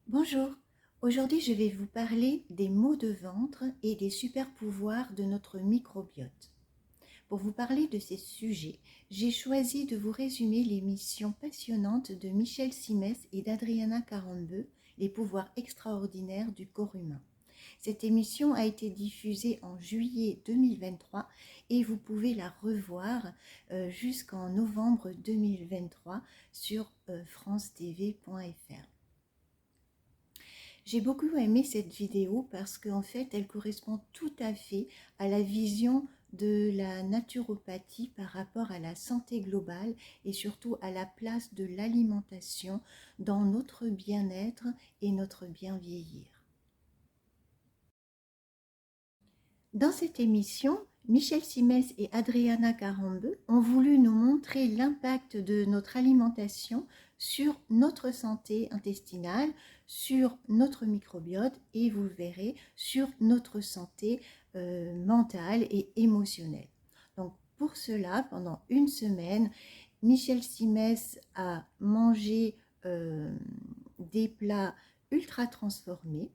Bonjour, aujourd'hui je vais vous parler des maux de ventre et des super pouvoirs de notre microbiote. Pour vous parler de ces sujets, j'ai choisi de vous résumer les missions passionnantes de Michel Simès et d'Adriana Carambeu, les pouvoirs extraordinaires du corps humain. Cette émission a été diffusée en juillet 2023 et vous pouvez la revoir jusqu'en novembre 2023 sur francetv.fr. J'ai beaucoup aimé cette vidéo parce qu'en fait, elle correspond tout à fait à la vision de la naturopathie par rapport à la santé globale et surtout à la place de l'alimentation dans notre bien-être et notre bien vieillir. Dans cette émission, Michel Simès et Adriana Carambeu ont voulu nous montrer l'impact de notre alimentation sur notre santé intestinale, sur notre microbiote et vous le verrez, sur notre santé mentale et émotionnelle. Donc pour cela, pendant une semaine, Michel Simès a mangé des plats ultra transformés,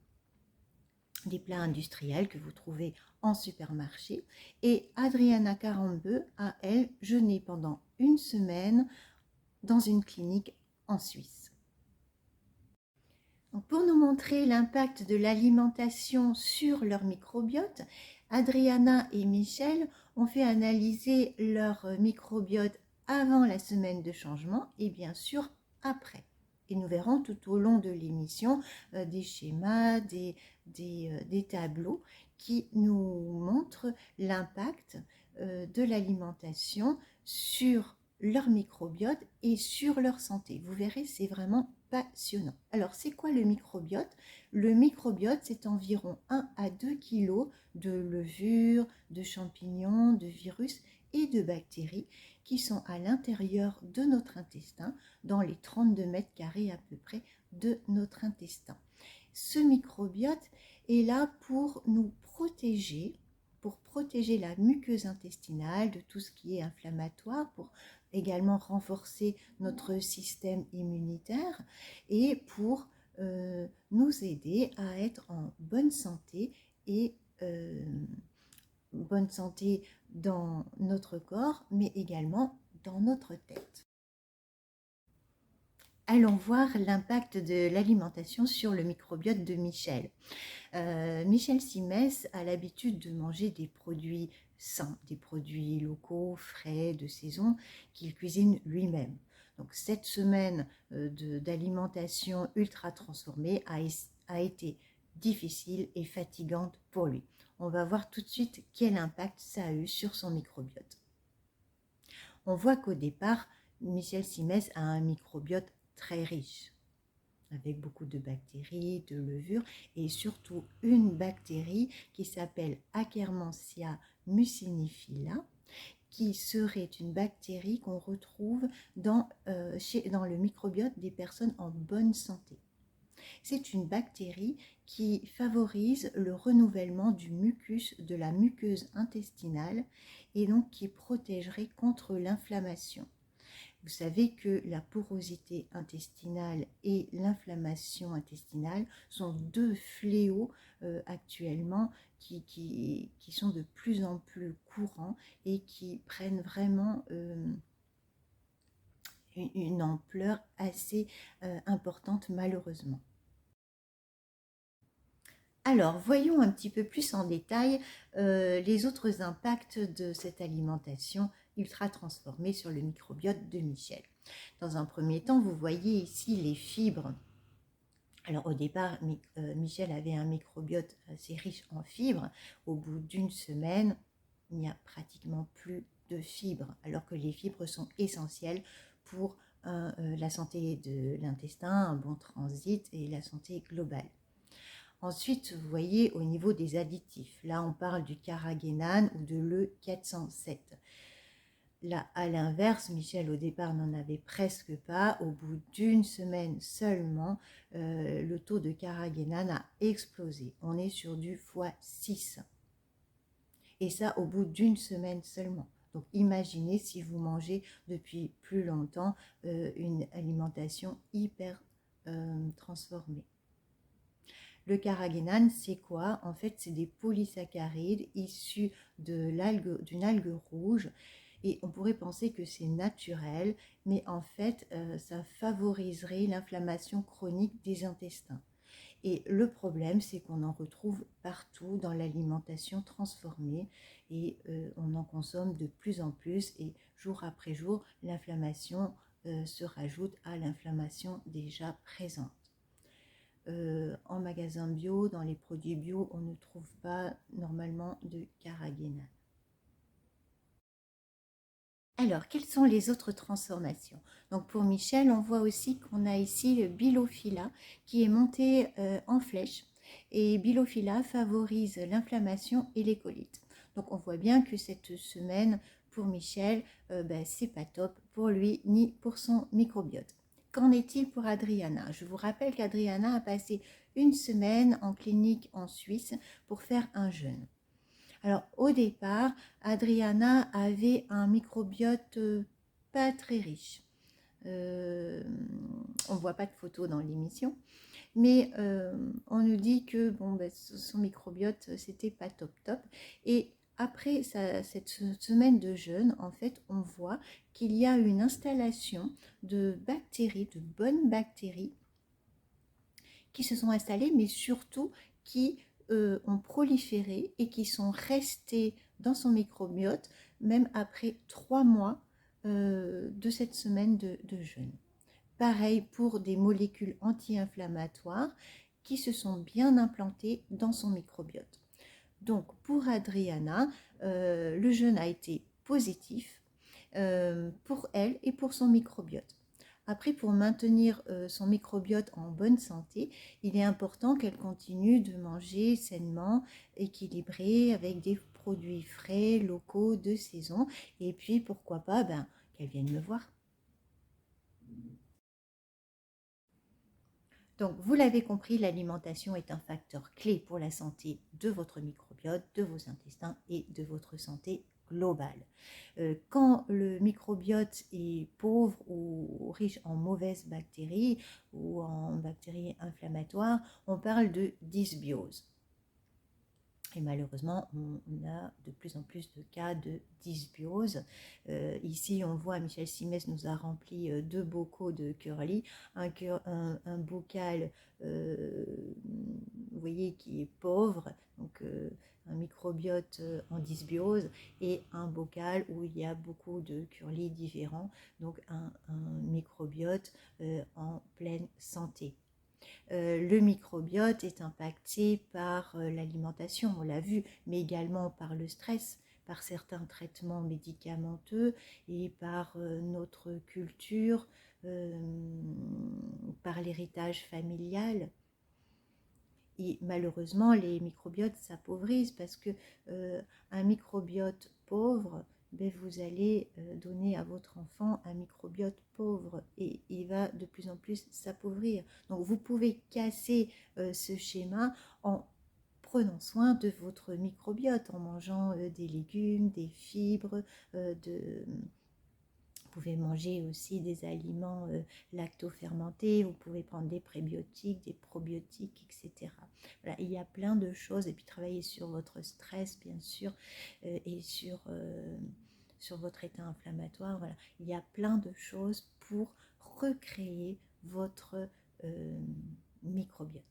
des plats industriels que vous trouvez en supermarché. Et Adriana Carambeu a, elle, jeûné pendant une semaine dans une clinique en Suisse. Donc pour nous montrer l'impact de l'alimentation sur leur microbiote, Adriana et Michel ont fait analyser leur microbiote avant la semaine de changement et bien sûr après. Et nous verrons tout au long de l'émission des schémas, des tableaux qui nous montrent l'impact de l'alimentation sur leur microbiote et sur leur santé. Vous verrez, c'est vraiment passionnant. Alors, c'est quoi le microbiote? Le microbiote, c'est environ 1 à 2 kg de levures, de champignons, de virus et de bactéries qui sont à l'intérieur de notre intestin, dans les 32 mètres carrés à peu près de notre intestin. Ce microbiote est là pour nous protéger, pour protéger la muqueuse intestinale de tout ce qui est inflammatoire, pour également renforcer notre système immunitaire et pour nous aider à être en bonne santé et bonne santé dans notre corps, mais également dans notre tête. Allons voir l'impact de l'alimentation sur le microbiote de Michel. Michel Simès a l'habitude de manger des produits sains, des produits locaux, frais, de saison, qu'il cuisine lui-même. Donc cette semaine d'alimentation ultra transformée a été difficile et fatigante pour lui. On va voir tout de suite quel impact ça a eu sur son microbiote. On voit qu'au départ, Michel Simès a un microbiote très riche, avec beaucoup de bactéries, de levures et surtout une bactérie qui s'appelle Akkermansia muciniphylla, qui serait une bactérie qu'on retrouve dans le microbiote des personnes en bonne santé. C'est une bactérie qui favorise le renouvellement du mucus de la muqueuse intestinale et donc qui protégerait contre l'inflammation. Vous savez que la porosité intestinale et l'inflammation intestinale sont deux fléaux actuellement qui sont de plus en plus courants et qui prennent vraiment une ampleur assez importante malheureusement. Alors, voyons un petit peu plus en détail les autres impacts de cette alimentation ultra transformée sur le microbiote de Michel. Dans un premier temps, vous voyez ici les fibres. Alors au départ, Michel avait un microbiote assez riche en fibres. Au bout d'une semaine, il n'y a pratiquement plus de fibres, alors que les fibres sont essentielles pour la santé de l'intestin, un bon transit et la santé globale. Ensuite, vous voyez au niveau des additifs, là on parle du carragénane ou de l'E407. Là, à l'inverse, Michel au départ n'en avait presque pas. Au bout d'une semaine seulement, le taux de carragénane a explosé. On est sur du x6. Et ça au bout d'une semaine seulement. Donc imaginez si vous mangez depuis plus longtemps une alimentation hyper transformée. Le carragénane, c'est quoi? En fait, c'est des polysaccharides issus d'une algue rouge. Et on pourrait penser que c'est naturel, mais en fait, ça favoriserait l'inflammation chronique des intestins. Et le problème, c'est qu'on en retrouve partout dans l'alimentation transformée et on en consomme de plus en plus et jour après jour, l'inflammation se rajoute à l'inflammation déjà présente. En magasin bio, dans les produits bio, on ne trouve pas normalement de carragénane. Alors, quelles sont les autres transformations? Donc pour Michel, on voit aussi qu'on a ici le Bilophila qui est monté en flèche. Et Bilophila favorise l'inflammation et les colites. Donc on voit bien que cette semaine, pour Michel, c'est pas top pour lui ni pour son microbiote. Qu'en est-il pour Adriana? Je vous rappelle qu'Adriana a passé une semaine en clinique en Suisse pour faire un jeûne. Alors au départ, Adriana avait un microbiote pas très riche. On ne voit pas de photos dans l'émission, mais on nous dit que son microbiote, c'était pas top top. Et après cette semaine de jeûne, en fait, on voit qu'il y a une installation de bactéries, de bonnes bactéries, qui se sont installées, mais surtout qui ont proliféré et qui sont restées dans son microbiote, même après 3 mois de cette semaine de jeûne. Pareil pour des molécules anti-inflammatoires qui se sont bien implantées dans son microbiote. Donc pour Adriana, le jeûne a été positif pour elle et pour son microbiote. Après, pour maintenir son microbiote en bonne santé, il est important qu'elle continue de manger sainement, équilibré, avec des produits frais, locaux, de saison. Et puis, pourquoi pas, qu'elle vienne me voir. Donc, vous l'avez compris, l'alimentation est un facteur clé pour la santé de votre microbiote, de vos intestins et de votre santé globale. Quand le microbiote est pauvre ou riche en mauvaises bactéries ou en bactéries inflammatoires, on parle de dysbiose. Et malheureusement, on a de plus en plus de cas de dysbiose. Ici, on voit, Michel Simès nous a rempli 2 bocaux de curly, un bocal, vous voyez, qui est pauvre, donc un microbiote en dysbiose, et un bocal où il y a beaucoup de curly différents, donc un microbiote en pleine santé. Le microbiote est impacté par l'alimentation, on l'a vu, mais également par le stress, par certains traitements médicamenteux et par notre culture, par l'héritage familial. Et malheureusement, les microbiotes s'appauvrissent parce que un microbiote pauvre, vous allez donner à votre enfant un microbiote pauvre et il va de plus en plus s'appauvrir. Donc vous pouvez casser ce schéma en prenant soin de votre microbiote, en mangeant des légumes, des fibres, vous pouvez manger aussi des aliments lacto-fermentés, vous pouvez prendre des prébiotiques, des probiotiques, etc. Voilà, il y a plein de choses. Et puis travailler sur votre stress, bien sûr, et sur votre état inflammatoire. Voilà, il y a plein de choses pour recréer votre microbiote.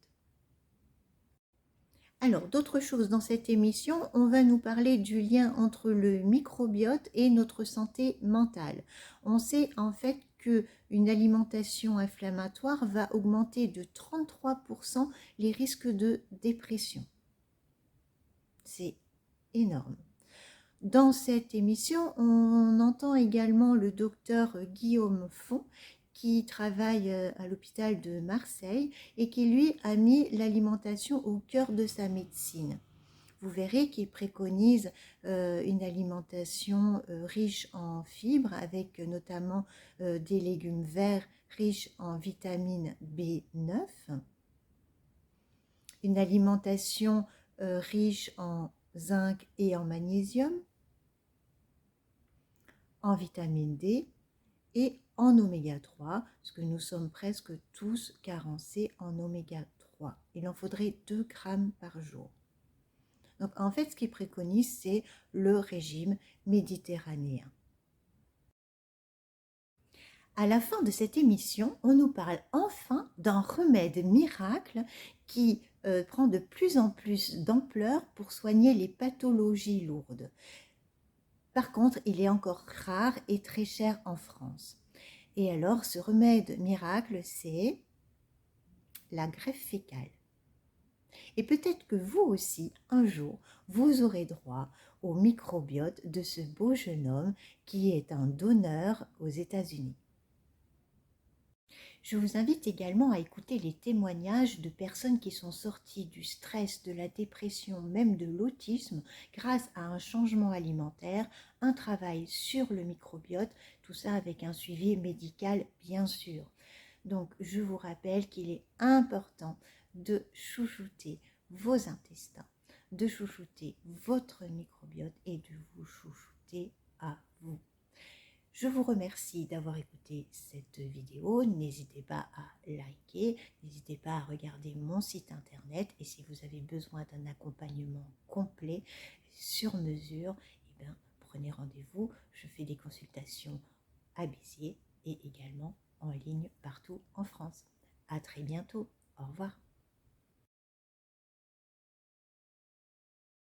Alors, d'autres choses dans cette émission, on va nous parler du lien entre le microbiote et notre santé mentale. On sait en fait qu'une alimentation inflammatoire va augmenter de 33% les risques de dépression. C'est énorme. Dans cette émission, on entend également le docteur Guillaume Font, qui travaille à l'hôpital de Marseille et qui, lui, a mis l'alimentation au cœur de sa médecine. Vous verrez qu'il préconise une alimentation riche en fibres, avec notamment des légumes verts riches en vitamine B9, une alimentation riche en zinc et en magnésium, en vitamine D et en oméga 3, parce que nous sommes presque tous carencés en oméga 3. froid. Il en faudrait 2 grammes par jour. Donc en fait, ce qu'il préconise, c'est le régime méditerranéen. À la fin de cette émission, on nous parle enfin d'un remède miracle qui prend de plus en plus d'ampleur pour soigner les pathologies lourdes. Par contre, il est encore rare et très cher en France. Et alors, ce remède miracle, c'est la greffe fécale. Et peut-être que vous aussi, un jour, vous aurez droit au microbiote de ce beau jeune homme qui est un donneur aux États-Unis. Je vous invite également à écouter les témoignages de personnes qui sont sorties du stress, de la dépression, même de l'autisme, grâce à un changement alimentaire, un travail sur le microbiote, tout ça avec un suivi médical bien sûr. Donc je vous rappelle qu'il est important de chouchouter vos intestins, de chouchouter votre microbiote et de vous chouchouter à vous. Je vous remercie d'avoir écouté cette vidéo. N'hésitez pas à liker, n'hésitez pas à regarder mon site internet et si vous avez besoin d'un accompagnement complet sur mesure, eh bien, prenez rendez-vous. Je fais des consultations à Béziers et également en ligne partout en France. À très bientôt. Au revoir.